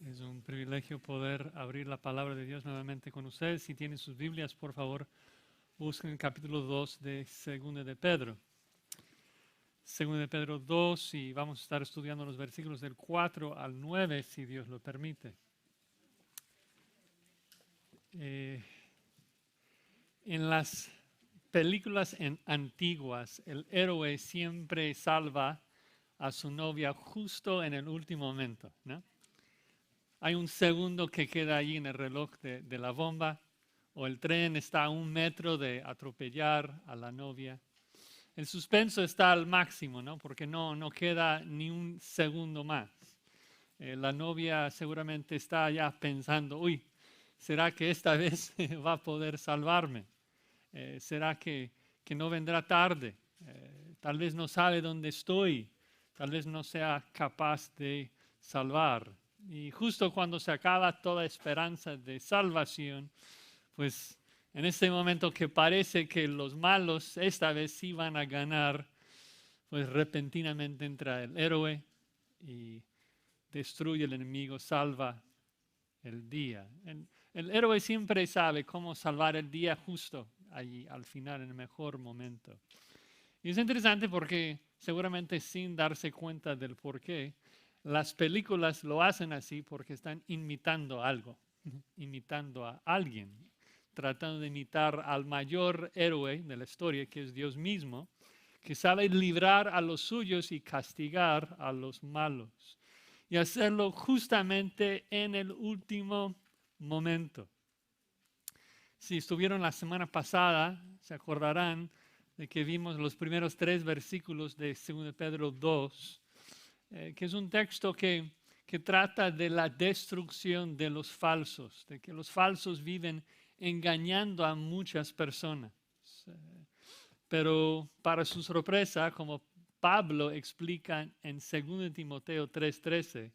Es un privilegio poder abrir la palabra de Dios nuevamente con ustedes. Si tienen sus Biblias, por favor, busquen el capítulo 2 de Segunda de Pedro. Segunda de Pedro 2 y vamos a estar estudiando los versículos del 4 al 9, si Dios lo permite. En las películas antiguas, el héroe siempre salva a su novia justo en el último momento, ¿no? Hay un segundo que queda allí en el reloj de la bomba, o el tren está a 1 metro de atropellar a la novia. El suspenso está al máximo, ¿no? Porque no queda ni un segundo más. La novia seguramente está ya pensando, uy, ¿será que esta vez va a poder salvarme? ¿Será que no vendrá tarde? Tal vez no sabe dónde estoy, tal vez no sea capaz de salvar. Y justo cuando se acaba toda esperanza de salvación, pues en este momento que parece que los malos esta vez sí van a ganar, pues repentinamente entra el héroe y destruye al enemigo, salva el día. El héroe siempre sabe cómo salvar el día justo allí al final, en el mejor momento. Y es interesante porque seguramente sin darse cuenta del por qué, las películas lo hacen así porque están imitando algo, imitando a alguien, tratando de imitar al mayor héroe de la historia, que es Dios mismo, que sabe librar a los suyos y castigar a los malos. Y hacerlo justamente en el último momento. Si estuvieron la semana pasada, se acordarán de que vimos los primeros 3 versículos de 2 Pedro 2, que es un texto que trata de la destrucción de los falsos, de que los falsos viven engañando a muchas personas. Pero para su sorpresa, como Pablo explica en 2 Timoteo 3:13,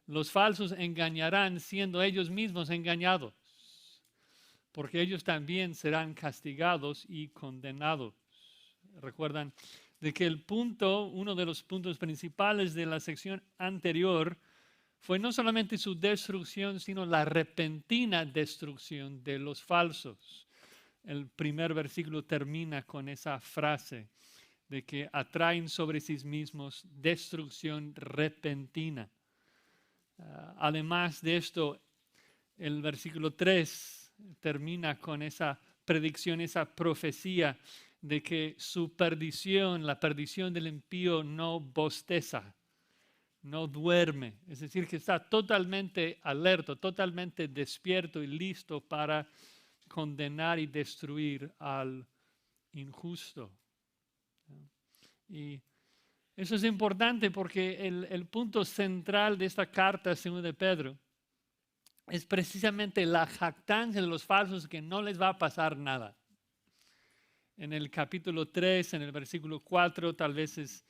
los falsos engañarán siendo ellos mismos engañados, porque ellos también serán castigados y condenados. Recuerdan de que uno de los puntos principales de la sección anterior fue no solamente su destrucción, sino la repentina destrucción de los falsos. El primer versículo termina con esa frase de que atraen sobre sí mismos destrucción repentina. Además de esto, el versículo 3 termina con esa predicción, esa profecía de que su perdición, la perdición del impío, no bosteza, no duerme. Es decir, que está totalmente alerta, totalmente despierto y listo para condenar y destruir al injusto. Y eso es importante porque el punto central de esta carta, según de Pedro, es precisamente la jactancia de los falsos, que no les va a pasar nada. En el capítulo 3, en el versículo 4, tal vez es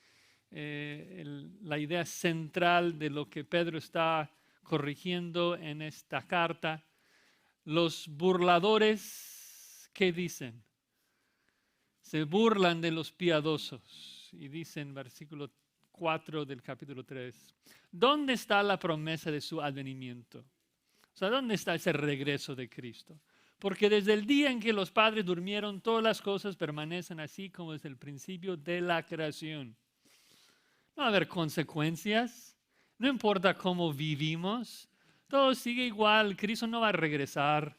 la idea central de lo que Pedro está corrigiendo en esta carta. Los burladores, ¿qué dicen? Se burlan de los piadosos y dicen, versículo 4 del capítulo 3, ¿dónde está la promesa de su advenimiento? O sea, ¿dónde está ese regreso de Cristo? Porque desde el día en que los padres durmieron, todas las cosas permanecen así como desde el principio de la creación. No va a haber consecuencias, no importa cómo vivimos, todo sigue igual, Cristo no va a regresar.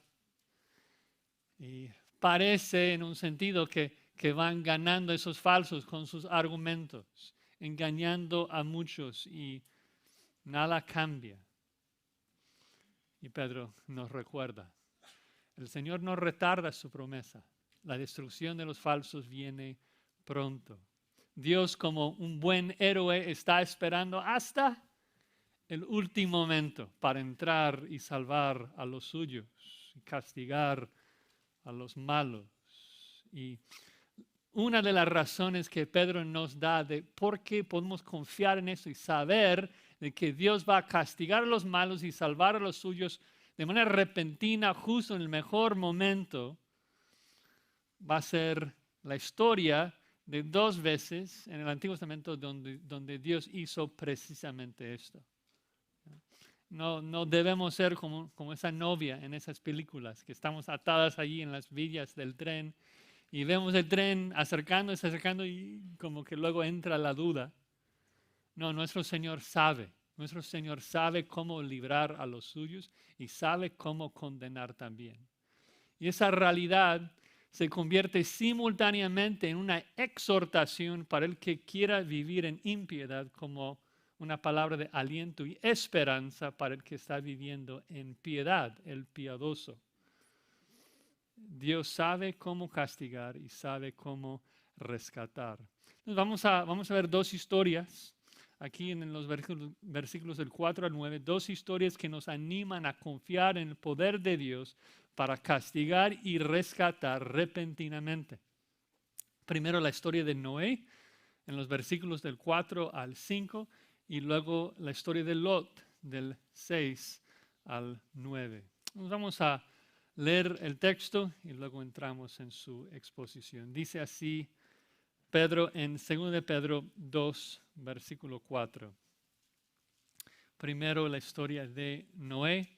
Y parece en un sentido que van ganando esos falsos con sus argumentos, engañando a muchos y nada cambia. Y Pedro nos recuerda, el Señor no retarda su promesa, la destrucción de los falsos viene pronto. Dios, como un buen héroe, está esperando hasta el último momento para entrar y salvar a los suyos, y castigar a los malos. Y una de las razones que Pedro nos da de por qué podemos confiar en eso y saber de que Dios va a castigar a los malos y salvar a los suyos de manera repentina, justo en el mejor momento, va a ser la historia de 2 veces en el Antiguo Testamento donde Dios hizo precisamente esto. No debemos ser como esa novia en esas películas, que estamos atadas allí en las villas del tren y vemos el tren acercando y como que luego entra la duda. No, nuestro Señor sabe cómo librar a los suyos y sabe cómo condenar también. Y esa realidad se convierte simultáneamente en una exhortación para el que quiera vivir en impiedad, como una palabra de aliento y esperanza para el que está viviendo en piedad, el piadoso. Dios sabe cómo castigar y sabe cómo rescatar. Entonces vamos a ver dos historias aquí en los versículos del 4 al 9, dos historias que nos animan a confiar en el poder de Dios para castigar y rescatar repentinamente. Primero la historia de Noé en los versículos del 4 al 5 y luego la historia de Lot del 6 al 9. Vamos a leer el texto y luego entramos en su exposición. Dice así Pedro en 2 de Pedro 2, versículo 4. Primero la historia de Noé.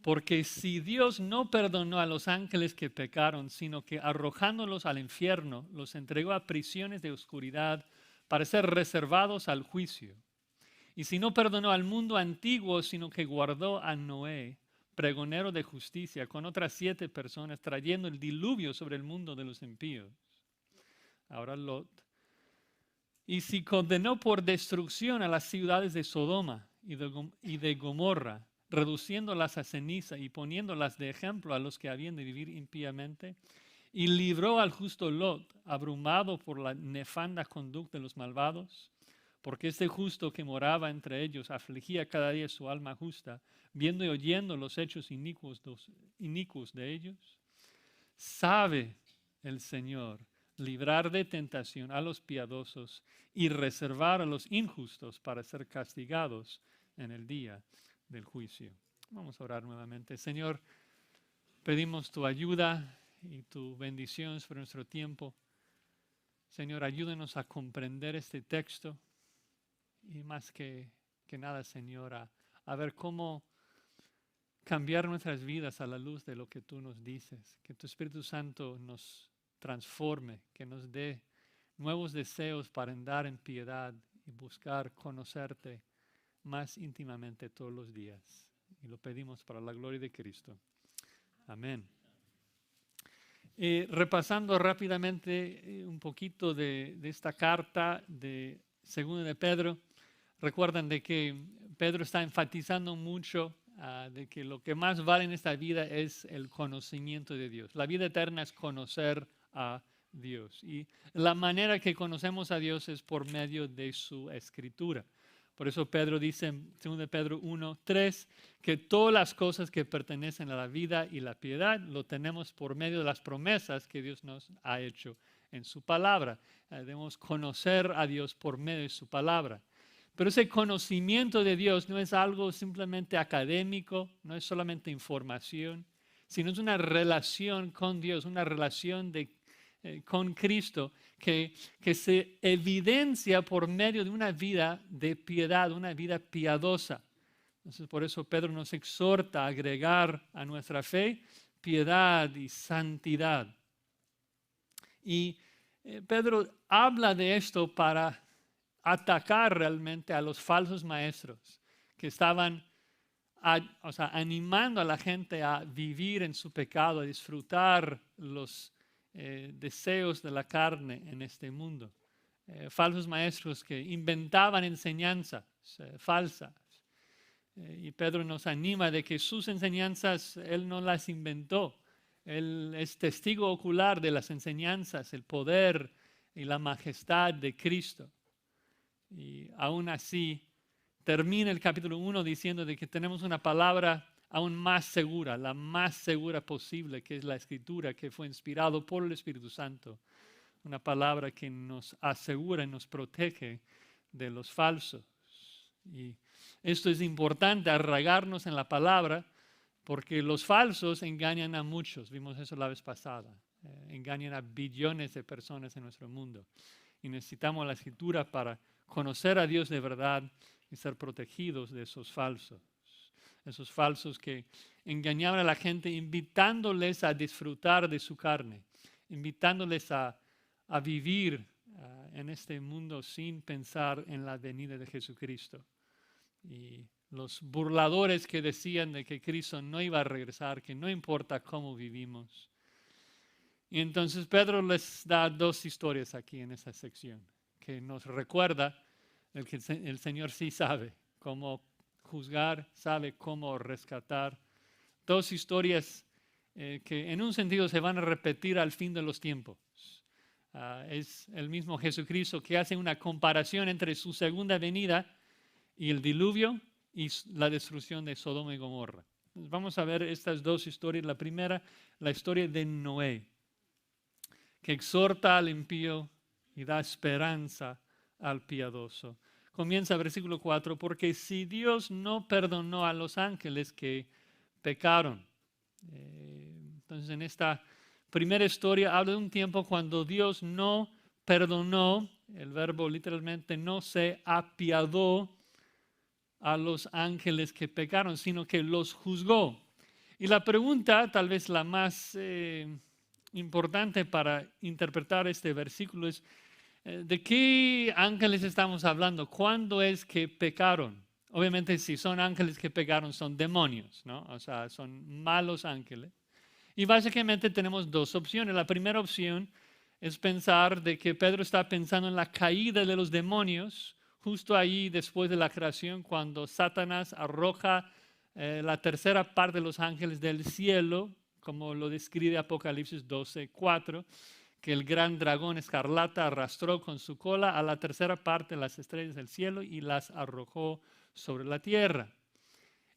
Porque si Dios no perdonó a los ángeles que pecaron, sino que arrojándolos al infierno, los entregó a prisiones de oscuridad para ser reservados al juicio. Y si no perdonó al mundo antiguo, sino que guardó a Noé, pregonero de justicia, con otras 7 personas, trayendo el diluvio sobre el mundo de los impíos. Ahora Lot. Y si condenó por destrucción a las ciudades de Sodoma y de Gomorra, reduciéndolas a ceniza y poniéndolas de ejemplo a los que habían de vivir impíamente, y libró al justo Lot, abrumado por la nefanda conducta de los malvados, porque este justo que moraba entre ellos afligía cada día su alma justa, viendo y oyendo los hechos inicuos de ellos. Sabe el Señor librar de tentación a los piadosos y reservar a los injustos para ser castigados en el día del juicio. Vamos a orar nuevamente. Señor, pedimos tu ayuda y tu bendición sobre nuestro tiempo. Señor, ayúdenos a comprender este texto y más que nada, Señor, a ver cómo cambiar nuestras vidas a la luz de lo que tú nos dices. Que tu Espíritu Santo nos transforme, que nos dé nuevos deseos para andar en piedad y buscar conocerte más íntimamente todos los días. Y lo pedimos para la gloria de Cristo. Amén. Repasando rápidamente un poquito de esta carta de 2 de Pedro, recuerdan de que Pedro está enfatizando mucho de que lo que más vale en esta vida es el conocimiento de Dios. La vida eterna es conocer a Dios. Y la manera que conocemos a Dios es por medio de su escritura. Por eso Pedro dice en 2 Pedro 1:3 que todas las cosas que pertenecen a la vida y la piedad lo tenemos por medio de las promesas que Dios nos ha hecho en su palabra. Debemos conocer a Dios por medio de su palabra. Pero ese conocimiento de Dios no es algo simplemente académico, no es solamente información, sino es una relación con Dios, una relación con Cristo que se evidencia por medio de una vida de piedad, una vida piadosa. Entonces, por eso Pedro nos exhorta a agregar a nuestra fe piedad y santidad. Y Pedro habla de esto para atacar realmente a los falsos maestros que estaban animando a la gente a vivir en su pecado, a disfrutar los deseos de la carne en este mundo. Falsos maestros que inventaban enseñanzas falsas. Y Pedro nos anima de que sus enseñanzas él no las inventó. Él es testigo ocular de las enseñanzas, el poder y la majestad de Cristo. Y aún así, termina el capítulo 1 diciendo de que tenemos una palabra aún más segura, la más segura posible, que es la Escritura, que fue inspirado por el Espíritu Santo. Una palabra que nos asegura y nos protege de los falsos. Y esto es importante, arraigarnos en la palabra, porque los falsos engañan a muchos. Vimos eso la vez pasada. Engañan a billones de personas en nuestro mundo. Y necesitamos la Escritura para conocer a Dios de verdad y ser protegidos de esos falsos. esos falsos que engañaban a la gente invitándoles a disfrutar de su carne, invitándoles a vivir en este mundo sin pensar en la venida de Jesucristo. Y los burladores que decían de que Cristo no iba a regresar, que no importa cómo vivimos. Y entonces Pedro les da dos historias aquí en esta sección, que nos recuerda que el Señor sí sabe cómo juzgar, sabe cómo rescatar. Dos historias que en un sentido se van a repetir al fin de los tiempos. Es el mismo Jesucristo que hace una comparación entre su segunda venida y el diluvio y la destrucción de Sodoma y Gomorra. Vamos a ver estas dos historias. La primera, la historia de Noé, que exhorta al impío y da esperanza al piadoso. Comienza versículo 4, porque si Dios no perdonó a los ángeles que pecaron. Entonces en esta primera historia habla de un tiempo cuando Dios no perdonó, el verbo literalmente no se apiadó a los ángeles que pecaron, sino que los juzgó. Y la pregunta, tal vez la más importante para interpretar este versículo es, ¿de qué ángeles estamos hablando? ¿Cuándo es que pecaron? Obviamente si son ángeles que pecaron son demonios, ¿no? O sea, son malos ángeles. Y básicamente tenemos dos opciones. La primera opción es pensar de que Pedro está pensando en la caída de los demonios, justo ahí después de la creación, cuando Satanás arroja la tercera parte de los ángeles del cielo, como lo describe Apocalipsis 12:4, que el gran dragón escarlata arrastró con su cola a la tercera parte de las estrellas del cielo y las arrojó sobre la tierra.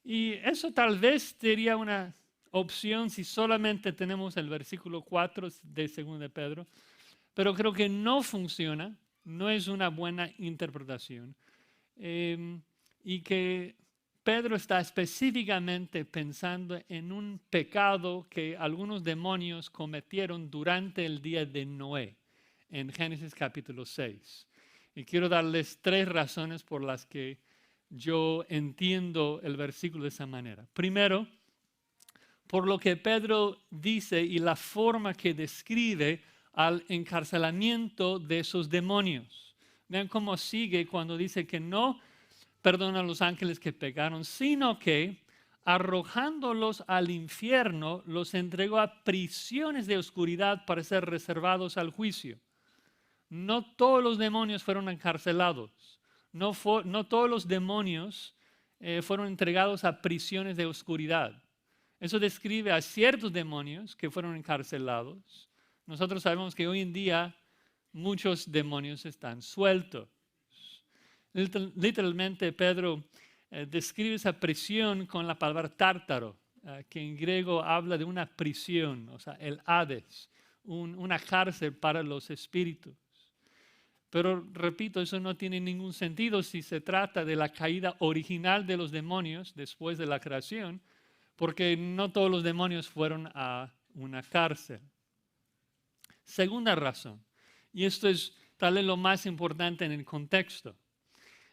Y eso tal vez sería una opción si solamente tenemos el versículo 4 de 2 de Pedro, pero creo que no funciona, no es una buena interpretación. Y que Pedro está específicamente pensando en un pecado que algunos demonios cometieron durante el día de Noé, en Génesis capítulo 6. Y quiero darles 3 razones por las que yo entiendo el versículo de esa manera. Primero, por lo que Pedro dice y la forma que describe al encarcelamiento de esos demonios. Vean cómo sigue cuando dice que no perdona a los ángeles que pecaron, sino que arrojándolos al infierno, los entregó a prisiones de oscuridad para ser reservados al juicio. No todos los demonios fueron encarcelados, no todos los demonios fueron entregados a prisiones de oscuridad. Eso describe a ciertos demonios que fueron encarcelados. Nosotros sabemos que hoy en día muchos demonios están sueltos. Literalmente Pedro describe esa prisión con la palabra tártaro, que en griego habla de una prisión, o sea, el Hades, una cárcel para los espíritus. Pero repito, eso no tiene ningún sentido si se trata de la caída original de los demonios después de la creación, porque no todos los demonios fueron a una cárcel. Segunda razón, y esto es tal vez lo más importante en el contexto,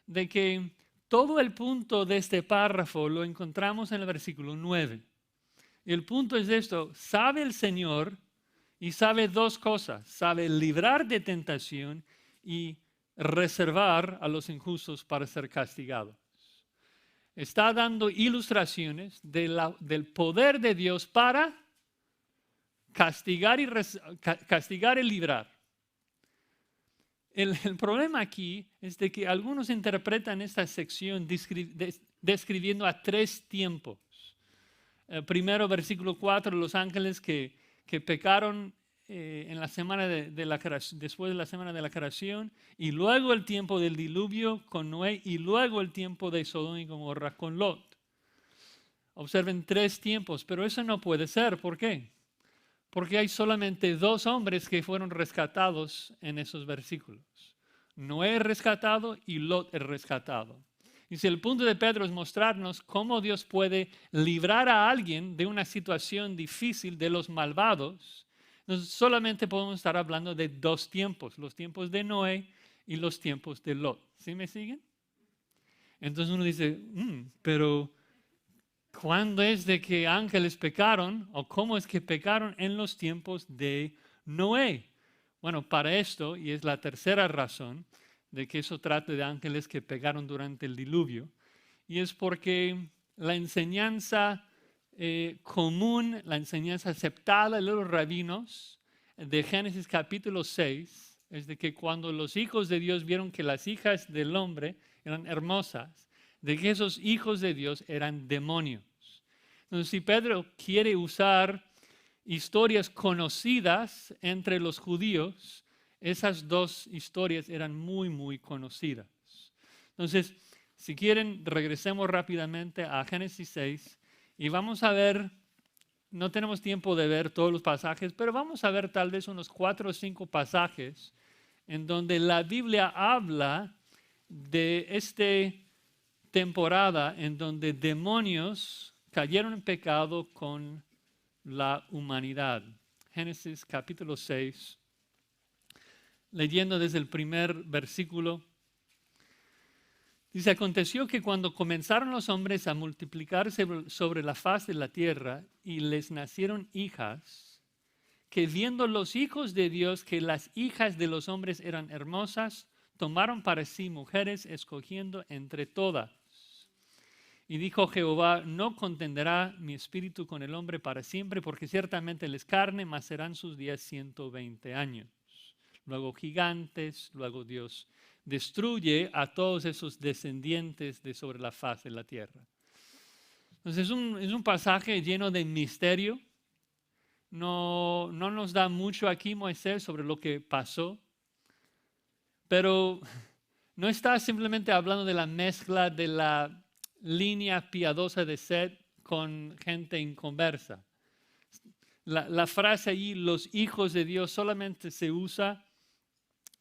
de que todo el punto de este párrafo lo encontramos en el versículo 9. Y el punto es esto: sabe el Señor y sabe dos cosas: sabe librar de tentación y reservar a los injustos para ser castigados. Está dando ilustraciones del poder de Dios para castigar y librar. El problema aquí es de que algunos interpretan esta sección describiendo a 3 tiempos. Primero, versículo 4, los ángeles que pecaron en la semana después de la semana de la creación, y luego el tiempo del diluvio con Noé, y luego el tiempo de Sodoma y Gomorra con Lot. Observen 3 tiempos, pero eso no puede ser. ¿Por qué? Porque hay solamente 2 hombres que fueron rescatados en esos versículos. Noé es rescatado y Lot es rescatado. Y si el punto de Pedro es mostrarnos cómo Dios puede librar a alguien de una situación difícil de los malvados, entonces solamente podemos estar hablando de 2 tiempos, los tiempos de Noé y los tiempos de Lot. ¿Sí me siguen? Entonces uno dice, pero ¿Cuándo es de que ángeles pecaron o cómo es que pecaron en los tiempos de Noé? Bueno, para esto, y es la tercera razón de que eso trate de ángeles que pecaron durante el diluvio, y es porque la enseñanza común, la enseñanza aceptada de los rabinos de Génesis capítulo 6, es de que cuando los hijos de Dios vieron que las hijas del hombre eran hermosas, de que esos hijos de Dios eran demonios. Entonces, si Pedro quiere usar historias conocidas entre los judíos, esas dos historias eran muy, muy conocidas. Entonces, si quieren, regresemos rápidamente a Génesis 6 y vamos a ver, no tenemos tiempo de ver todos los pasajes, pero vamos a ver tal vez unos 4 o 5 pasajes en donde la Biblia habla de esta temporada en donde demonios cayeron en pecado con la humanidad. Génesis capítulo 6, leyendo desde el primer versículo. Dice, aconteció que cuando comenzaron los hombres a multiplicarse sobre la faz de la tierra y les nacieron hijas, que viendo los hijos de Dios que las hijas de los hombres eran hermosas, tomaron para sí mujeres, escogiendo entre todas. Y dijo Jehová, no contenderá mi espíritu con el hombre para siempre, porque ciertamente él es carne, mas serán sus días 120 años. Luego gigantes, luego Dios destruye a todos esos descendientes de sobre la faz de la tierra. Entonces es un pasaje lleno de misterio. No nos da mucho aquí Moisés sobre lo que pasó, pero no está simplemente hablando de la mezcla de la línea piadosa de Seth con gente inconversa. La frase allí, los hijos de Dios, solamente se usa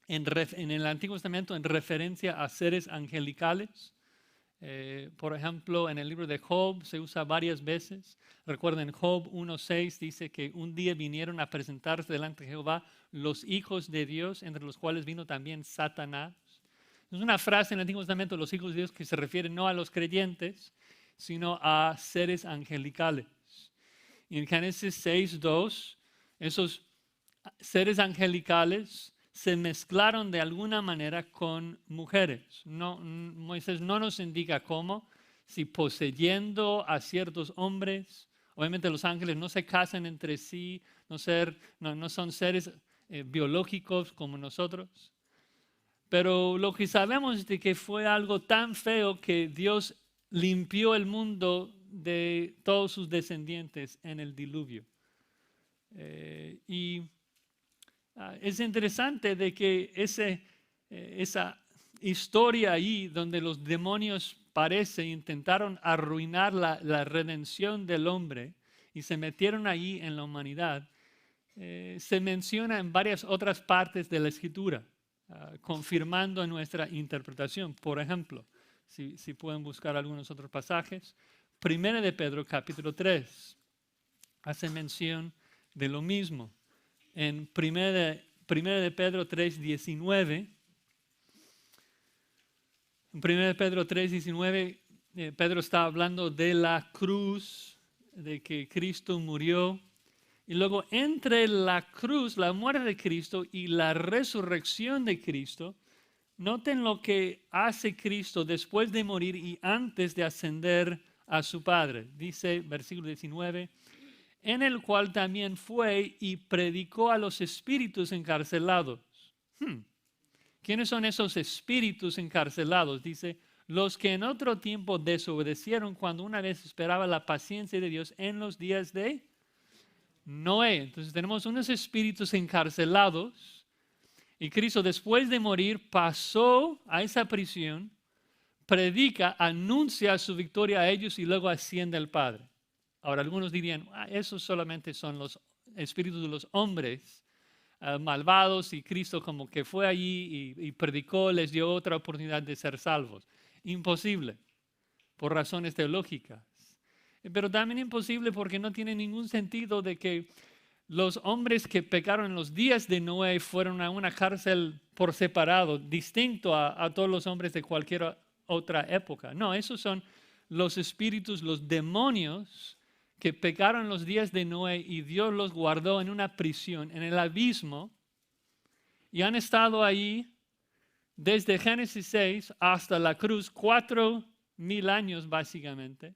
en el Antiguo Testamento en referencia a seres angelicales. Por ejemplo, en el libro de Job se usa varias veces. Recuerden, Job 1:6 dice que un día vinieron a presentarse delante de Jehová los hijos de Dios, entre los cuales vino también Satanás. Es una frase en el Antiguo Testamento, los hijos de Dios, que se refiere no a los creyentes, sino a seres angelicales. Y en Génesis 6:2, esos seres angelicales se mezclaron de alguna manera con mujeres. Moisés no nos indica cómo, si poseyendo a ciertos hombres. Obviamente los ángeles no se casan entre sí, no son seres biológicos como nosotros. Pero lo que sabemos es de que fue algo tan feo que Dios limpió el mundo de todos sus descendientes en el diluvio. Es interesante de que esa historia ahí donde los demonios intentaron arruinar la redención del hombre y se metieron ahí en la humanidad, se menciona en varias otras partes de la Escritura. Confirmando nuestra interpretación. Por ejemplo, si pueden buscar algunos otros pasajes, Primera de Pedro capítulo 3 hace mención de lo mismo. En Primera de Pedro 3:19, en Primera de Pedro 3:19, Pedro está hablando de la cruz, de que Cristo murió. Y luego entre la cruz, la muerte de Cristo y la resurrección de Cristo, noten lo que hace Cristo después de morir y antes de ascender a su Padre. Dice, versículo 19, en el cual también fue y predicó a los espíritus encarcelados. ¿Quiénes son esos espíritus encarcelados? Dice, los que en otro tiempo desobedecieron cuando una vez esperaba la paciencia de Dios en los días de Noé. Entonces tenemos unos espíritus encarcelados y Cristo después de morir pasó a esa prisión, predica, anuncia su victoria a ellos y luego asciende al Padre. Ahora algunos dirían, esos solamente son los espíritus de los hombres malvados y Cristo como que fue allí y predicó, les dio otra oportunidad de ser salvos. Imposible, por razones teológicas. Pero también imposible porque no tiene ningún sentido de que los hombres que pecaron en los días de Noé fueron a una cárcel por separado, distinto a todos los hombres de cualquier otra época. No, esos son los espíritus, los demonios que pecaron en los días de Noé y Dios los guardó en una prisión, en el abismo, y han estado ahí desde Génesis 6 hasta la cruz, 4,000 años básicamente.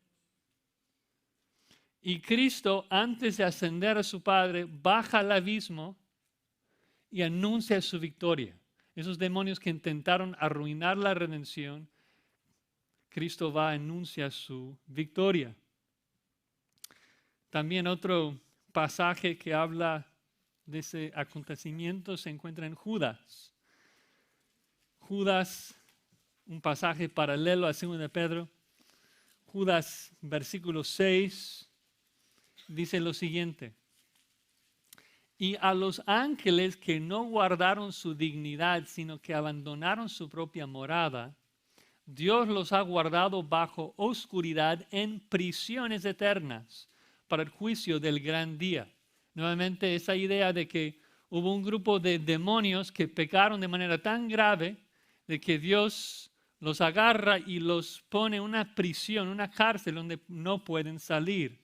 Y Cristo, antes de ascender a su Padre, baja al abismo y anuncia su victoria. Esos demonios que intentaron arruinar la redención, Cristo va a anunciar su victoria. También otro pasaje que habla de ese acontecimiento se encuentra en Judas. Judas, un pasaje paralelo a 2 de Pedro. Judas, versículo 6, dice lo siguiente. Y a los ángeles que no guardaron su dignidad, sino que abandonaron su propia morada, Dios los ha guardado bajo oscuridad en prisiones eternas para el juicio del gran día. Nuevamente esa idea de que hubo un grupo de demonios que pecaron de manera tan grave de que Dios los agarra y los pone en una prisión, una cárcel donde no pueden salir.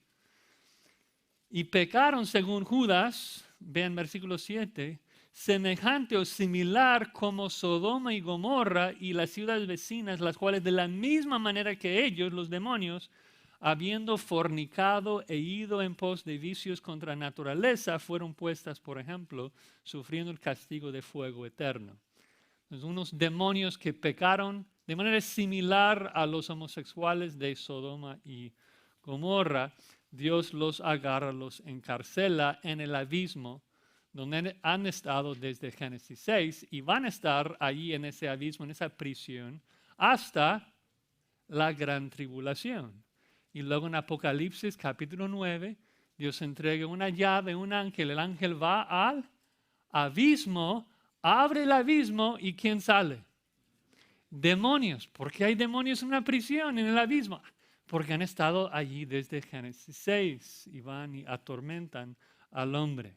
Y pecaron según Judas, vean versículo 7, semejante o similar como Sodoma y Gomorra y las ciudades vecinas, las cuales de la misma manera que ellos, los demonios, habiendo fornicado e ido en pos de vicios contra naturaleza, fueron puestas, por ejemplo, sufriendo el castigo de fuego eterno. Entonces, unos demonios que pecaron de manera similar a los homosexuales de Sodoma y Gomorra, Dios los agarra, los encarcela en el abismo donde han estado desde Génesis 6 y van a estar allí en ese abismo, en esa prisión, hasta la gran tribulación. Y luego en Apocalipsis capítulo 9, Dios entrega una llave, un ángel, el ángel va al abismo, abre el abismo y ¿quién sale? Demonios. ¿Por qué hay demonios en una prisión, en el abismo? Porque han estado allí desde Génesis 6 y van y atormentan al hombre.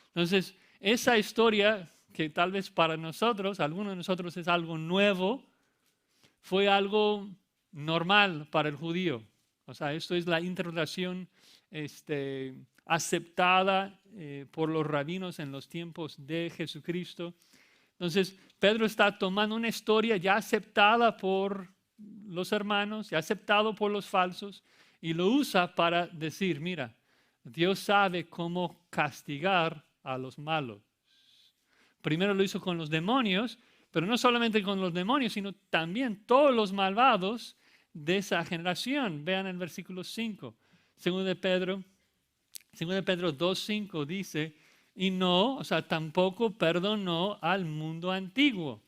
Entonces, esa historia que tal vez para nosotros, algunos de nosotros es algo nuevo, fue algo normal para el judío. O sea, esto es la interpretación aceptada por los rabinos en los tiempos de Jesucristo. Entonces, Pedro está tomando una historia ya aceptada por los hermanos, ya aceptado por los falsos, y lo usa para decir, mira, Dios sabe cómo castigar a los malos. Primero lo hizo con los demonios, pero no solamente con los demonios, sino también todos los malvados de esa generación. Vean el versículo 5. Segundo de Pedro 2:5 dice, y no, o sea, tampoco perdonó al mundo antiguo.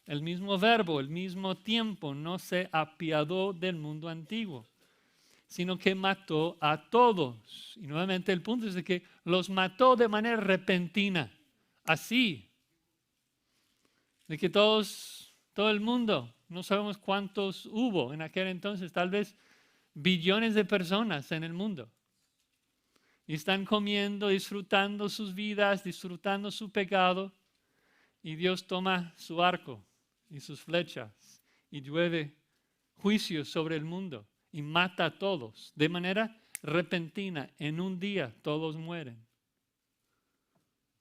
El mismo verbo, el mismo tiempo, no se apiadó del mundo antiguo, sino que mató a todos. Y nuevamente el punto es de que los mató de manera repentina, así, de que todo el mundo, no sabemos cuántos hubo en aquel entonces, tal vez billones de personas en el mundo. Y están comiendo, disfrutando sus vidas, disfrutando su pecado, y Dios toma su arco y sus flechas y llueve juicio sobre el mundo y mata a todos de manera repentina. En un día todos mueren.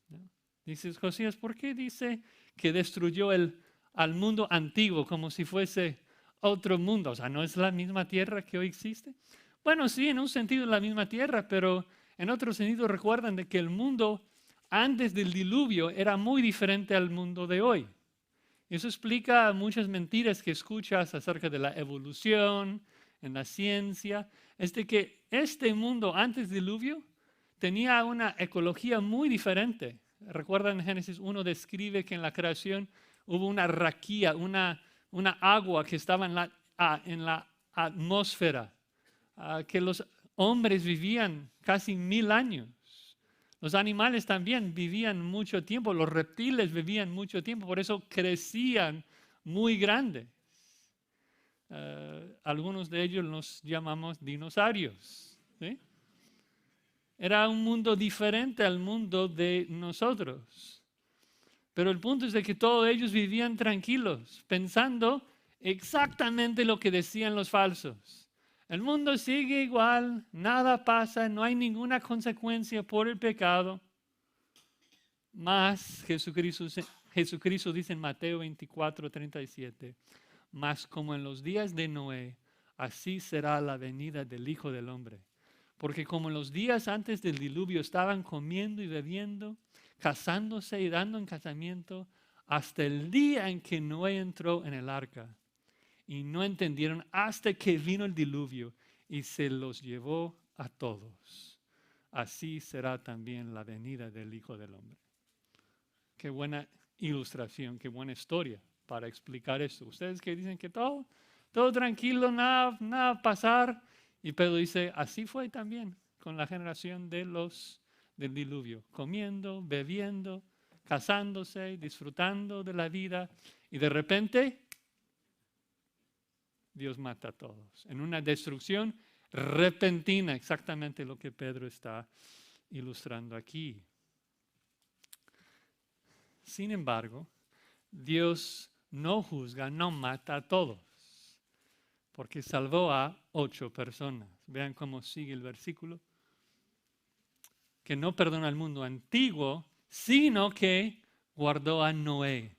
¿No? Dices, Josías, ¿por qué dice que destruyó al mundo antiguo como si fuese otro mundo? O sea, ¿no es la misma tierra que hoy existe? Bueno, sí, en un sentido es la misma tierra, pero en otro sentido recuerdan de que el mundo antes del diluvio era muy diferente al mundo de hoy. Eso explica muchas mentiras que escuchas acerca de la evolución, en la ciencia. Es de que este mundo antes del diluvio tenía una ecología muy diferente. Recuerdan en Génesis 1 describe que en la creación hubo una raquía, una agua que estaba en la atmósfera, que los hombres vivían casi 1000 años. Los animales también vivían mucho tiempo, los reptiles vivían mucho tiempo, por eso crecían muy grandes. Algunos de ellos los llamamos dinosaurios. ¿Sí? Era un mundo diferente al mundo de nosotros. Pero el punto es de que todos ellos vivían tranquilos, pensando exactamente lo que decían los falsos. El mundo sigue igual, nada pasa, no hay ninguna consecuencia por el pecado. Mas Jesucristo dice en Mateo 24:37, mas como en los días de Noé, así será la venida del Hijo del Hombre. Porque como en los días antes del diluvio estaban comiendo y bebiendo, casándose y dando en casamiento, hasta el día en que Noé entró en el arca. Y no entendieron hasta que vino el diluvio y se los llevó a todos. Así será también la venida del Hijo del Hombre. Qué buena ilustración, qué buena historia para explicar esto. Ustedes que dicen que todo tranquilo, nada pasar. Y Pedro dice, así fue también con la generación del diluvio, comiendo, bebiendo, casándose, disfrutando de la vida. Y de repente, Dios mata a todos. En una destrucción repentina, exactamente lo que Pedro está ilustrando aquí. Sin embargo, Dios no juzga, no mata a todos, porque salvó a 8 personas. Vean cómo sigue el versículo. Que no perdona al mundo antiguo, sino que guardó a Noé,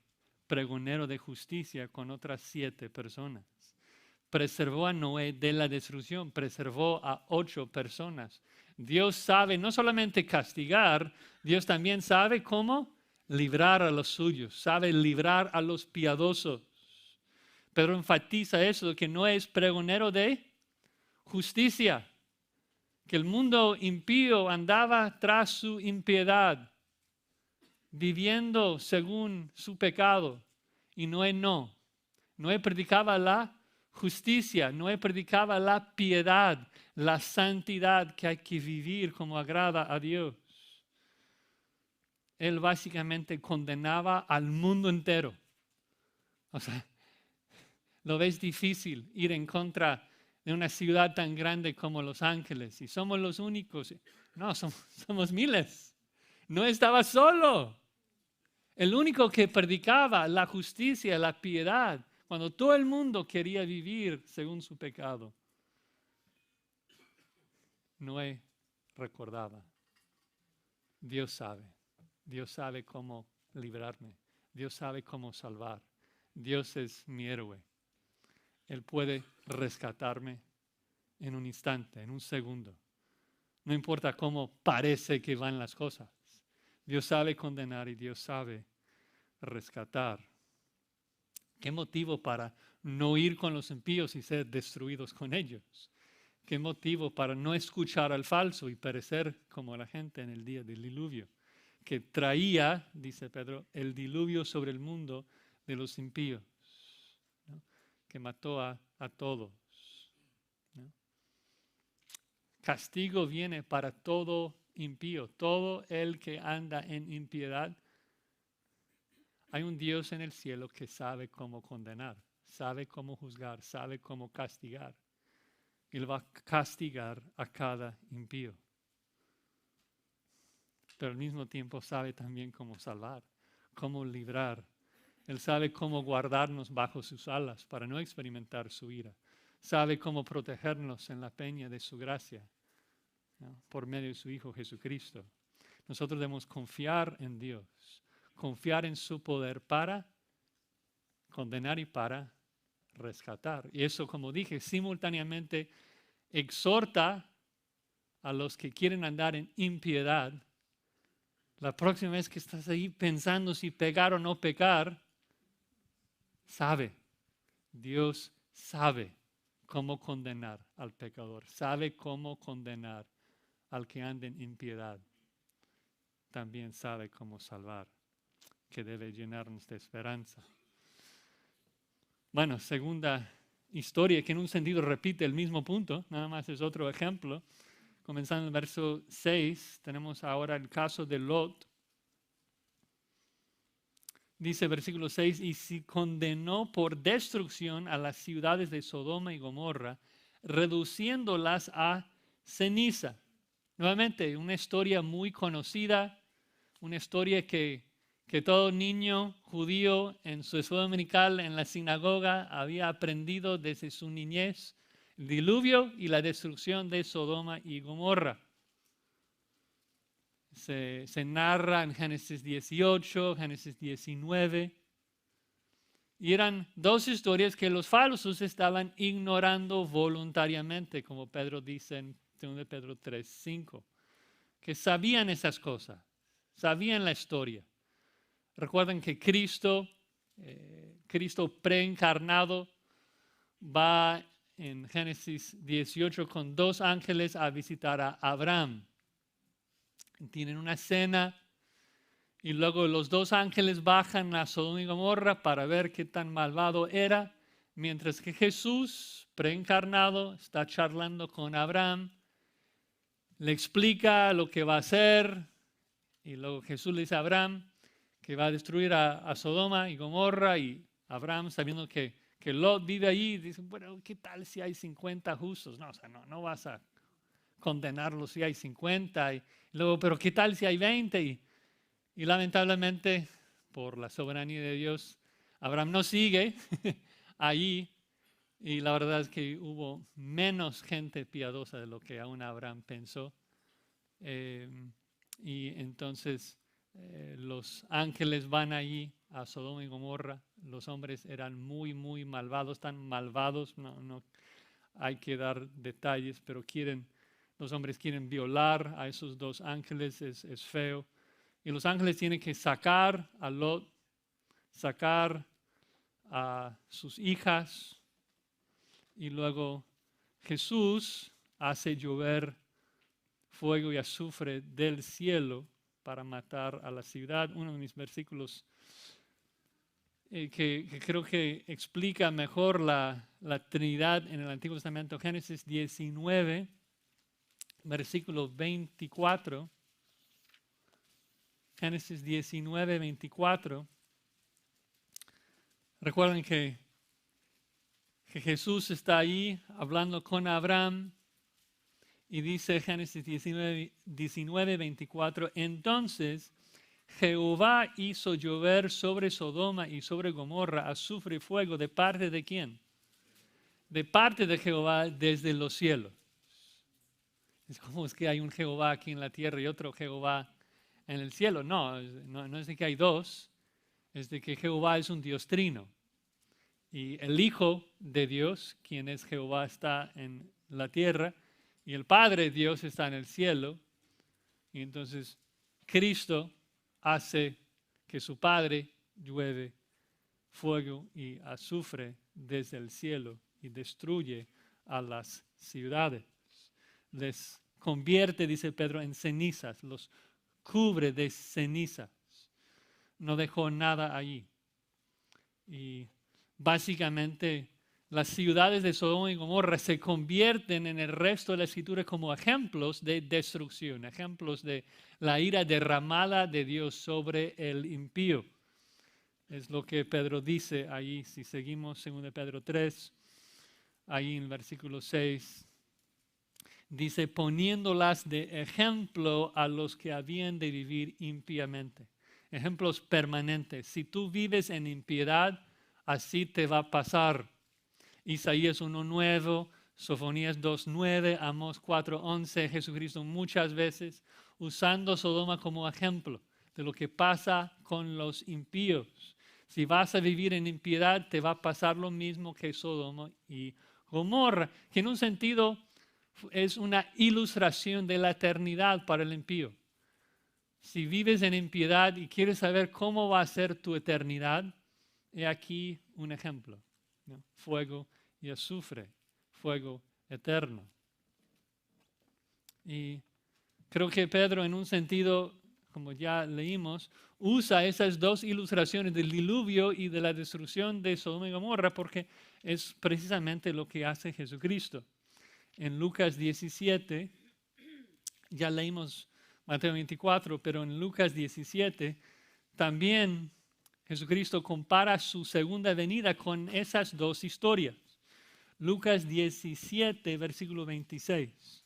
pregonero de justicia, con otras 7 personas. Preservó a Noé de la destrucción, preservó a 8 personas. Dios sabe no solamente castigar, Dios también sabe cómo librar a los suyos, sabe librar a los piadosos. Pedro enfatiza eso, que no es pregonero de justicia, que el mundo impío andaba tras su impiedad, viviendo según su pecado, y Noé no. Noé predicaba la justicia, Noé predicaba la piedad, la santidad que hay que vivir como agrada a Dios. Él básicamente condenaba al mundo entero. O sea, lo ves difícil ir en contra de una ciudad tan grande como Los Ángeles y somos los únicos. No, somos miles. No estaba solo. El único que predicaba la justicia, la piedad, cuando todo el mundo quería vivir según su pecado. Noé recordaba, Dios sabe cómo librarme, Dios sabe cómo salvar, Dios es mi héroe. Él puede rescatarme en un instante, en un segundo. No importa cómo parece que van las cosas. Dios sabe condenar y Dios sabe rescatar. ¿Qué motivo para no ir con los impíos y ser destruidos con ellos? ¿Qué motivo para no escuchar al falso y perecer como la gente en el día del diluvio? Que traía, dice Pedro, el diluvio sobre el mundo de los impíos, ¿no? Que mató a todos, ¿no? Castigo viene para todo impío, todo el que anda en impiedad. Hay un Dios en el cielo que sabe cómo condenar, sabe cómo juzgar, sabe cómo castigar. Él va a castigar a cada impío. Pero al mismo tiempo sabe también cómo salvar, cómo librar. Él sabe cómo guardarnos bajo sus alas para no experimentar su ira. Sabe cómo protegernos en la peña de su gracia, ¿no? Por medio de su Hijo Jesucristo. Nosotros debemos confiar en Dios, confiar en su poder para condenar y para rescatar. Y eso, como dije, simultáneamente exhorta a los que quieren andar en impiedad. La próxima vez que estás ahí pensando si pecar o no pecar, Dios sabe cómo condenar al pecador, sabe cómo condenar al que anda en impiedad. También sabe cómo salvar, que debe llenarnos de esperanza. Bueno, segunda historia que en un sentido repite el mismo punto, nada más es otro ejemplo. Comenzando en el verso 6, tenemos ahora el caso de Lot. Dice versículo 6, y si condenó por destrucción a las ciudades de Sodoma y Gomorra, reduciéndolas a ceniza. Nuevamente, una historia muy conocida, una historia que todo niño judío en su escuela dominical, en la sinagoga, había aprendido desde su niñez. El diluvio y la destrucción de Sodoma y Gomorra. Se narra en Génesis 18, Génesis 19. Y eran dos historias que los falsos estaban ignorando voluntariamente, como Pedro dice en 2 Pedro 3, 5, que sabían esas cosas, sabían la historia. Recuerden que Cristo preencarnado, va en Génesis 18 con 2 ángeles a visitar a Abraham. Tienen una cena y luego los 2 ángeles bajan a Sodoma y Gomorra para ver qué tan malvado era, mientras que Jesús, preencarnado, está charlando con Abraham, le explica lo que va a hacer y luego Jesús le dice a Abraham que va a destruir a Sodoma y Gomorra, y Abraham, sabiendo que Lot vive allí, dice, bueno, ¿qué tal si hay 50 justos? No, o sea, no vas a condenarlos si hay 50. Y luego, pero ¿qué tal si hay 20? Y lamentablemente, por la soberanía de Dios, Abraham no sigue allí, y la verdad es que hubo menos gente piadosa de lo que aún Abraham pensó. Y entonces los ángeles van allí a Sodoma y Gomorra. Los hombres eran muy, muy malvados, tan malvados, no hay que dar detalles, pero los hombres quieren violar a esos 2 ángeles, es feo. Y los ángeles tienen que sacar a Lot, sacar a sus hijas, y luego Jesús hace llover fuego y azufre del cielo para matar a la ciudad. Uno de mis versículos que creo que explica mejor la Trinidad en el Antiguo Testamento, Génesis 19, versículo 24. Génesis 19, 24. Recuerden que Jesús está ahí hablando con Abraham, y dice Génesis 19, 24, entonces Jehová hizo llover sobre Sodoma y sobre Gomorra azufre y fuego. ¿De parte de quién? De parte de Jehová desde los cielos. ¿Cómo es que hay un Jehová aquí en la tierra y otro Jehová en el cielo? No es de que hay 2, es de que Jehová es un Dios trino. Y el Hijo de Dios, quien es Jehová, está en la tierra, y el Padre Dios está en el cielo. Y entonces Cristo hace que su Padre llueve fuego y azufre desde el cielo y destruye a las ciudades. Les convierte, dice Pedro, en cenizas, los cubre de cenizas. No dejó nada allí. Y básicamente las ciudades de Sodoma y Gomorra se convierten en el resto de la Escritura como ejemplos de destrucción, ejemplos de la ira derramada de Dios sobre el impío. Es lo que Pedro dice ahí, si seguimos 2 Pedro 3, ahí en el versículo 6, dice, poniéndolas de ejemplo a los que habían de vivir impíamente. Ejemplos permanentes. Si tú vives en impiedad, así te va a pasar. Isaías 1:9, Sofonías 2:9, Amós 4:11, Jesucristo muchas veces usando Sodoma como ejemplo de lo que pasa con los impíos. Si vas a vivir en impiedad, te va a pasar lo mismo que Sodoma y Gomorra, que en un sentido es una ilustración de la eternidad para el impío. Si vives en impiedad y quieres saber cómo va a ser tu eternidad, he aquí un ejemplo, ¿no? Fuego y azufre, fuego eterno. Y creo que Pedro, en un sentido, como ya leímos, usa esas 2 ilustraciones del diluvio y de la destrucción de Sodoma y Gomorra porque es precisamente lo que hace Jesucristo. En Lucas 17, ya leímos Mateo 24, pero en Lucas 17 también Jesucristo compara su segunda venida con esas 2 historias. Lucas 17, versículo 26.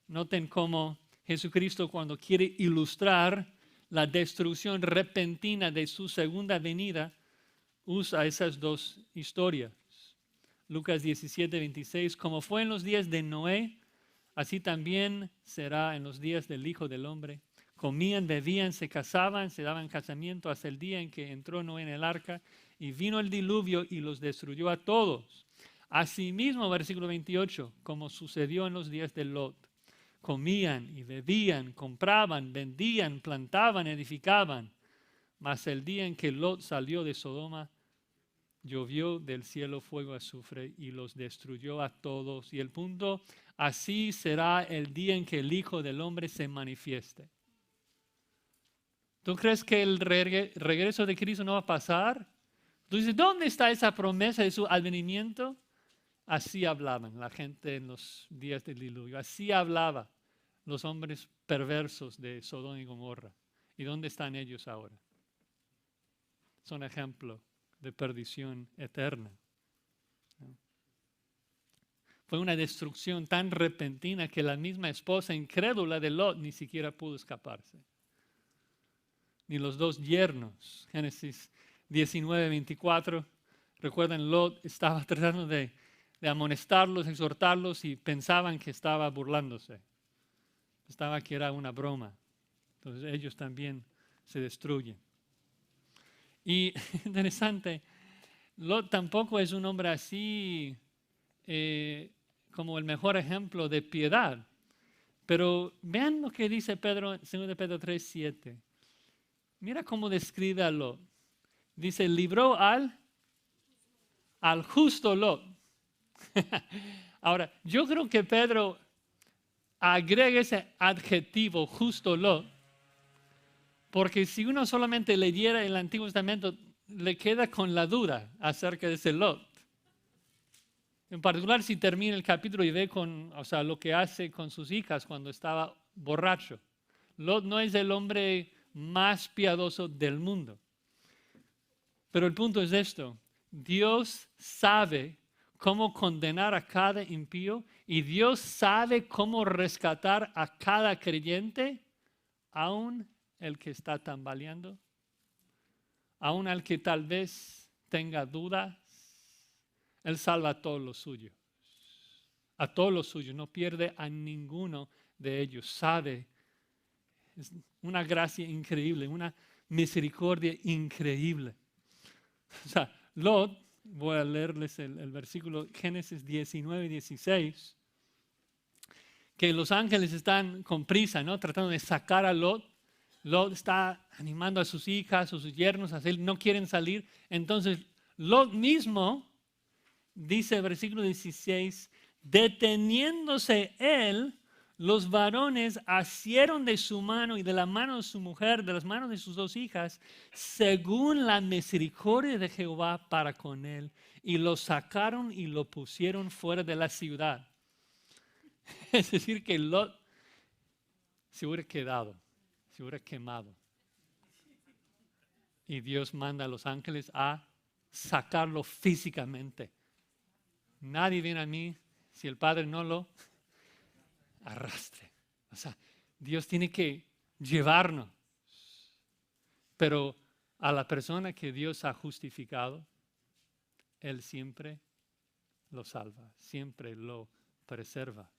Noten cómo Jesucristo, cuando quiere ilustrar la destrucción repentina de su segunda venida, usa esas 2 historias. Lucas 17:26, como fue en los días de Noé, así también será en los días del Hijo del Hombre. Comían, bebían, se casaban, se daban casamiento hasta el día en que entró Noé en el arca y vino el diluvio y los destruyó a todos. Asimismo, versículo 28, como sucedió en los días de Lot. Comían y bebían, compraban, vendían, plantaban, edificaban. Mas el día en que Lot salió de Sodoma, llovió del cielo fuego, azufre y los destruyó a todos. Y el punto, así será el día en que el Hijo del Hombre se manifieste. ¿Tú crees que el regreso de Cristo no va a pasar? Tú dices, ¿dónde está esa promesa de su advenimiento? Así hablaban la gente en los días del diluvio. Así hablaban los hombres perversos de Sodoma y Gomorra. ¿Y dónde están ellos ahora? Son ejemplo de perdición eterna. Fue una destrucción tan repentina que la misma esposa incrédula de Lot ni siquiera pudo escaparse. Ni los dos yernos. Génesis 19:24. Recuerden, Lot estaba tratando de amonestarlos, exhortarlos y pensaban que estaba burlándose. Estaba que era una broma. Entonces ellos también se destruyen. Y interesante, Lot tampoco es un hombre así como el mejor ejemplo de piedad. Pero vean lo que dice Pedro, 2 Pedro 3:7. Mira cómo describe a Lot. Dice, libró al justo Lot. Ahora, yo creo que Pedro agrega ese adjetivo justo Lot, porque si uno solamente leyera el Antiguo Testamento, le queda con la duda acerca de ese Lot. En particular si termina el capítulo y ve lo que hace con sus hijas cuando estaba borracho. Lot no es el hombre más piadoso del mundo. Pero el punto es esto. Dios sabe cómo condenar a cada impío y Dios sabe cómo rescatar a cada creyente, aun el que está tambaleando, aun al que tal vez tenga dudas. Él salva a todos los suyos. A todos los suyos. No pierde a ninguno de ellos. Sabe. Es una gracia increíble. Una misericordia increíble. O sea, Lot, voy a leerles el versículo Génesis 19:16, que los ángeles están con prisa, ¿no? Tratando de sacar a Lot. Lot está animando a sus hijas o sus yernos a salir, no quieren salir. Entonces, Lot mismo dice el versículo 16, deteniéndose él, los varones asieron de su mano y de la mano de su mujer, de las manos de sus dos hijas, según la misericordia de Jehová para con él, y lo sacaron y lo pusieron fuera de la ciudad. Es decir, que Lot se hubiera quedado, se hubiera quemado. Y Dios manda a los ángeles a sacarlo físicamente. Nadie viene a mí si el Padre no lo arrastre. O sea, Dios tiene que llevarnos. Pero a la persona que Dios ha justificado, Él siempre lo salva, siempre lo preserva.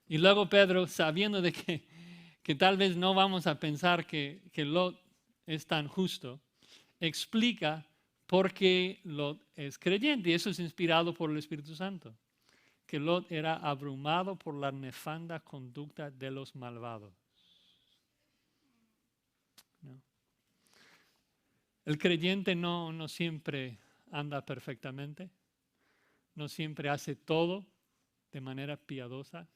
Y luego Pedro, sabiendo de que tal vez no vamos a pensar que Lot es tan justo, explica por qué Lot es creyente. Y eso es inspirado por el Espíritu Santo. Que Lot era abrumado por la nefanda conducta de los malvados. ¿No? El creyente no siempre anda perfectamente, no siempre hace todo de manera piadosa,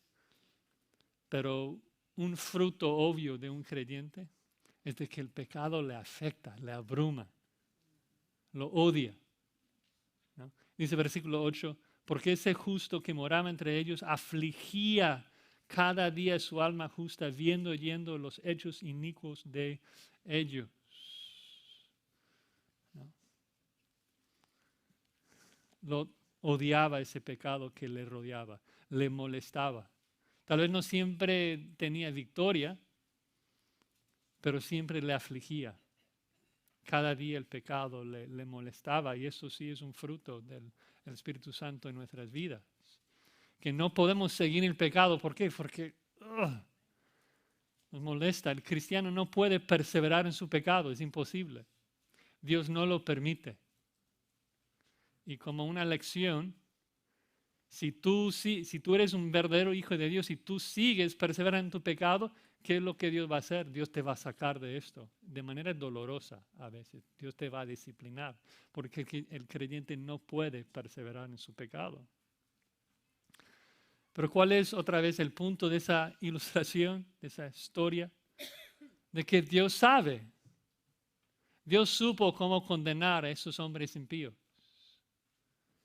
pero un fruto obvio de un creyente es de que el pecado le afecta, le abruma, lo odia. ¿No? Dice versículo 8, porque ese justo que moraba entre ellos afligía cada día su alma justa, viendo y oyendo los hechos inicuos de ellos. ¿No? Lo odiaba ese pecado que le rodeaba, le molestaba. Tal vez no siempre tenía victoria, pero siempre le afligía. Cada día el pecado le molestaba y eso sí es un fruto del Espíritu Santo en nuestras vidas. Que no podemos seguir el pecado. ¿Por qué? Porque nos molesta. El cristiano no puede perseverar en su pecado, es imposible. Dios no lo permite. Y como una lección, si tú eres un verdadero hijo de Dios y tú sigues perseverando en tu pecado, ¿qué es lo que Dios va a hacer? Dios te va a sacar de esto de manera dolorosa a veces. Dios te va a disciplinar porque el creyente no puede perseverar en su pecado. Pero ¿cuál es otra vez el punto de esa ilustración, de esa historia? De que Dios sabe. Dios supo cómo condenar a esos hombres impíos.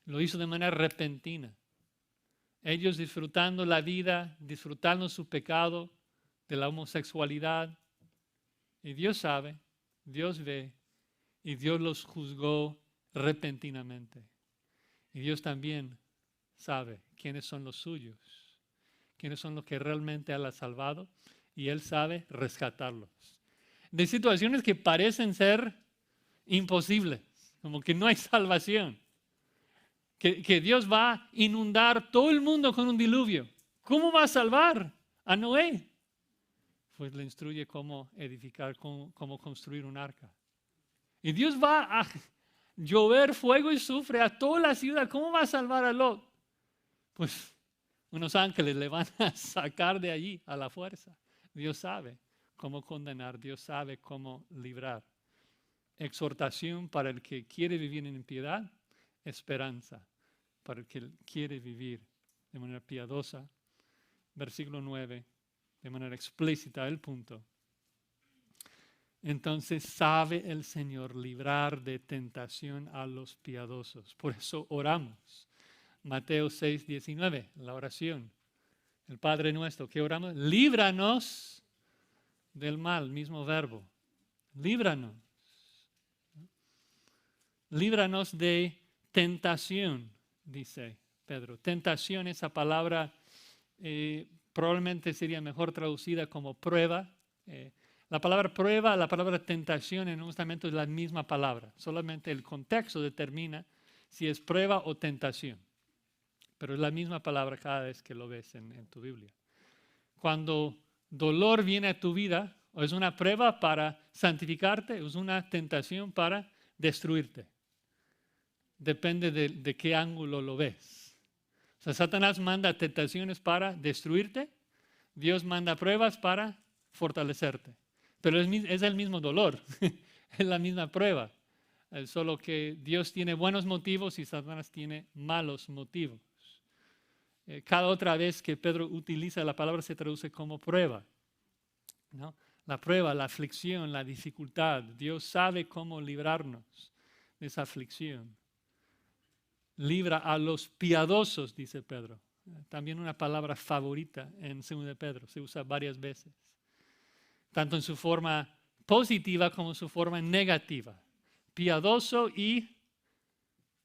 Lo hizo de manera repentina. Ellos disfrutando la vida, disfrutando su pecado, de la homosexualidad. Y Dios sabe, Dios ve, y Dios los juzgó repentinamente. Y Dios también sabe quiénes son los suyos, quiénes son los que realmente Él ha salvado, y Él sabe rescatarlos. De situaciones que parecen ser imposibles, como que no hay salvación. Que Dios va a inundar todo el mundo con un diluvio. ¿Cómo va a salvar a Noé? Pues le instruye cómo edificar, cómo construir un arca. Y Dios va a llover fuego y azufre a toda la ciudad. ¿Cómo va a salvar a Lot? Pues unos ángeles le van a sacar de allí a la fuerza. Dios sabe cómo condenar, Dios sabe cómo librar. Exhortación para el que quiere vivir en impiedad, esperanza para el que quiere vivir de manera piadosa. Versículo 9, de manera explícita el punto. Entonces sabe el Señor librar de tentación a los piadosos. Por eso oramos. Mateo 6, 19, la oración. El Padre nuestro, ¿qué oramos? Líbranos del mal, mismo verbo. Líbranos. Líbranos de tentación, dice Pedro. Tentación, esa palabra probablemente sería mejor traducida como prueba. La palabra prueba, la palabra tentación en un momento es la misma palabra. Solamente el contexto determina si es prueba o tentación. Pero es la misma palabra cada vez que lo ves en tu Biblia. Cuando dolor viene a tu vida, o es una prueba para santificarte, o es una tentación para destruirte. Depende de qué ángulo lo ves. O sea, Satanás manda tentaciones para destruirte, Dios manda pruebas para fortalecerte. Pero es el mismo dolor, es la misma prueba. Solo que Dios tiene buenos motivos y Satanás tiene malos motivos. Cada otra vez que Pedro utiliza la palabra se traduce como prueba, ¿no? La prueba, la aflicción, la dificultad. Dios sabe cómo librarnos de esa aflicción. Libra a los piadosos, dice Pedro. También una palabra favorita en 2 de Pedro, se usa varias veces. Tanto en su forma positiva como en su forma negativa. Piadoso y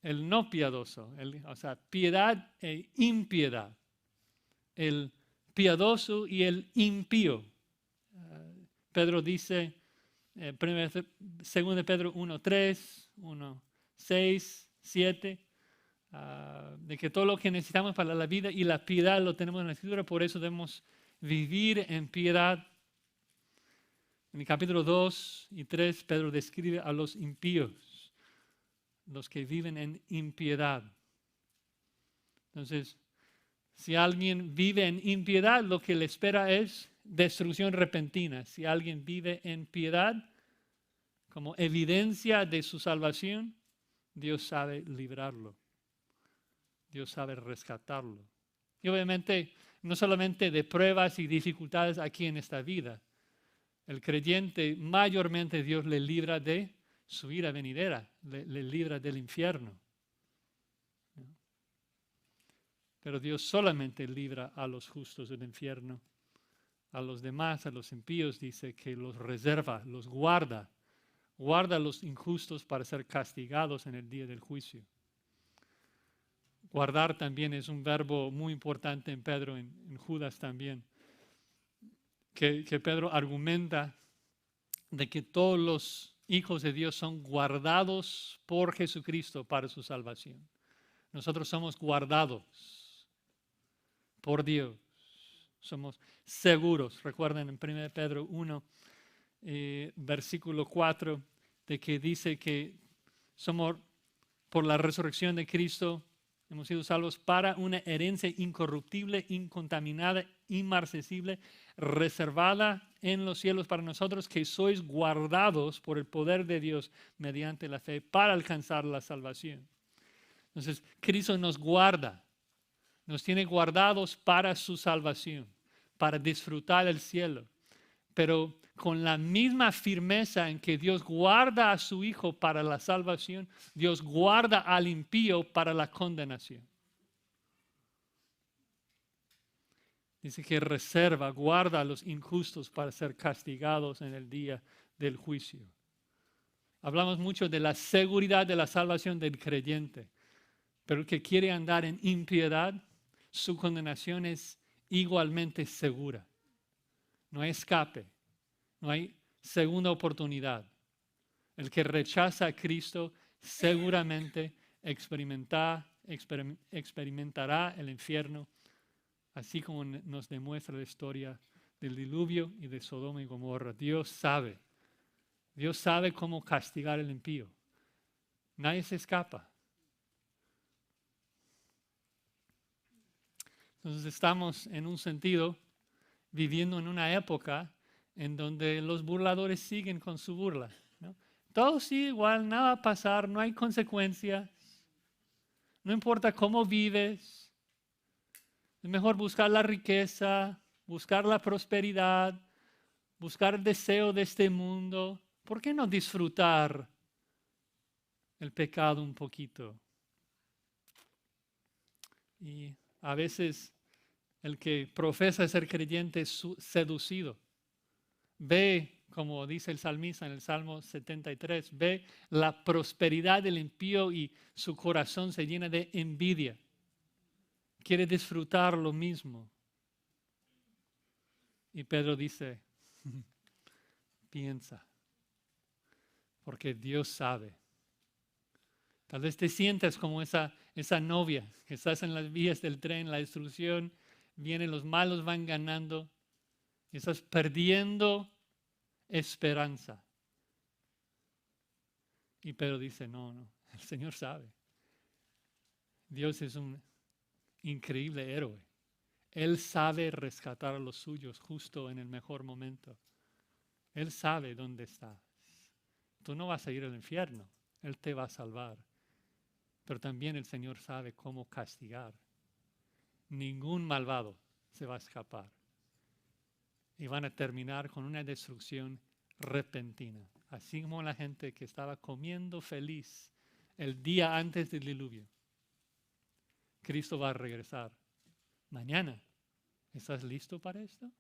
el no piadoso, o sea, piedad e impiedad. El piadoso y el impío. Pedro dice, 2 de Pedro 1:3, 1:6, 7, de que todo lo que necesitamos para la vida y la piedad lo tenemos en la Escritura, por eso debemos vivir en piedad. En el capítulo 2 y 3, Pedro describe a los impíos, los que viven en impiedad. Entonces, si alguien vive en impiedad, lo que le espera es destrucción repentina. Si alguien vive en piedad, como evidencia de su salvación, Dios sabe librarlo. Dios sabe rescatarlo. Y obviamente, no solamente de pruebas y dificultades aquí en esta vida. El creyente, mayormente Dios le libra de su ira venidera, le libra del infierno. Pero Dios solamente libra a los justos del infierno. A los demás, a los impíos, dice que los reserva, los guarda. Guarda a los injustos para ser castigados en el día del juicio. Guardar también es un verbo muy importante en Pedro, en Judas también. Que Pedro argumenta de que todos los hijos de Dios son guardados por Jesucristo para su salvación. Nosotros somos guardados por Dios. Somos seguros. Recuerden en 1 Pedro 1, versículo 4, de que dice que somos por la resurrección de Cristo, hemos sido salvos para una herencia incorruptible, incontaminada, inmarcesible, reservada en los cielos para nosotros, que sois guardados por el poder de Dios mediante la fe para alcanzar la salvación. Entonces, Cristo nos guarda, nos tiene guardados para su salvación, para disfrutar el cielo, pero con la misma firmeza en que Dios guarda a su Hijo para la salvación, Dios guarda al impío para la condenación. Dice que reserva, guarda a los injustos para ser castigados en el día del juicio. Hablamos mucho de la seguridad de la salvación del creyente, pero el que quiere andar en impiedad, su condenación es igualmente segura. No hay escape. No hay segunda oportunidad. El que rechaza a Cristo seguramente experimentará el infierno, así como nos demuestra la historia del diluvio y de Sodoma y Gomorra. Dios sabe cómo castigar al impío. Nadie se escapa. Entonces estamos en un sentido viviendo en una época en donde los burladores siguen con su burla, ¿no? Todo sigue igual, nada va a pasar, no hay consecuencias, no importa cómo vives, es mejor buscar la riqueza, buscar la prosperidad, buscar el deseo de este mundo. ¿Por qué no disfrutar el pecado un poquito? Y a veces el que profesa ser creyente es seducido. Ve, como dice el salmista en el Salmo 73, ve la prosperidad del impío y su corazón se llena de envidia. Quiere disfrutar lo mismo. Y Pedro dice, piensa, porque Dios sabe. Tal vez te sientas como esa novia, que estás en las vías del tren, la destrucción viene, los malos van ganando, y estás perdiendo esperanza. Y Pedro dice, no, el Señor sabe. Dios es un increíble héroe. Él sabe rescatar a los suyos justo en el mejor momento. Él sabe dónde estás. Tú no vas a ir al infierno, Él te va a salvar. Pero también el Señor sabe cómo castigar. Ningún malvado se va a escapar. Y van a terminar con una destrucción repentina. Así como la gente que estaba comiendo feliz el día antes del diluvio. Cristo va a regresar mañana. ¿Estás listo para esto?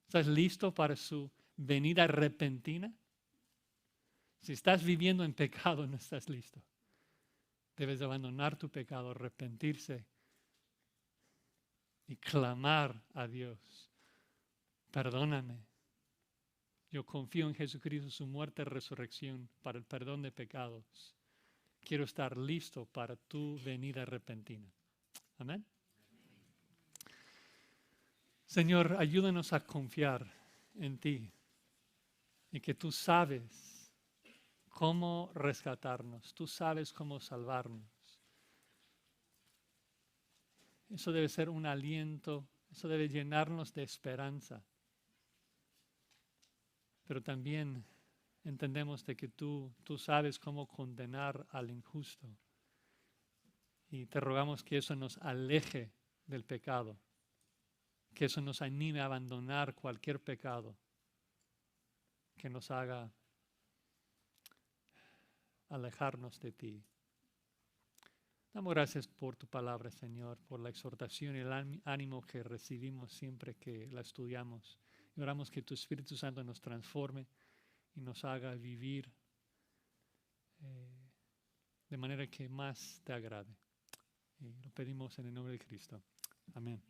¿Estás listo para su venida repentina? Si estás viviendo en pecado, no estás listo. Debes abandonar tu pecado, arrepentirse y clamar a Dios. Perdóname. Yo confío en Jesucristo, su muerte y resurrección para el perdón de pecados. Quiero estar listo para tu venida repentina. Amén. Señor, ayúdanos a confiar en ti y que tú sabes cómo rescatarnos, tú sabes cómo salvarnos. Eso debe ser un aliento, eso debe llenarnos de esperanza. Pero también entendemos de que tú sabes cómo condenar al injusto. Y te rogamos que eso nos aleje del pecado, que eso nos anime a abandonar cualquier pecado que nos haga alejarnos de ti. Damos gracias por tu palabra, Señor, por la exhortación y el ánimo que recibimos siempre que la estudiamos. Y oramos que tu Espíritu Santo nos transforme y nos haga vivir de manera que más te agrade. Y lo pedimos en el nombre de Cristo. Amén.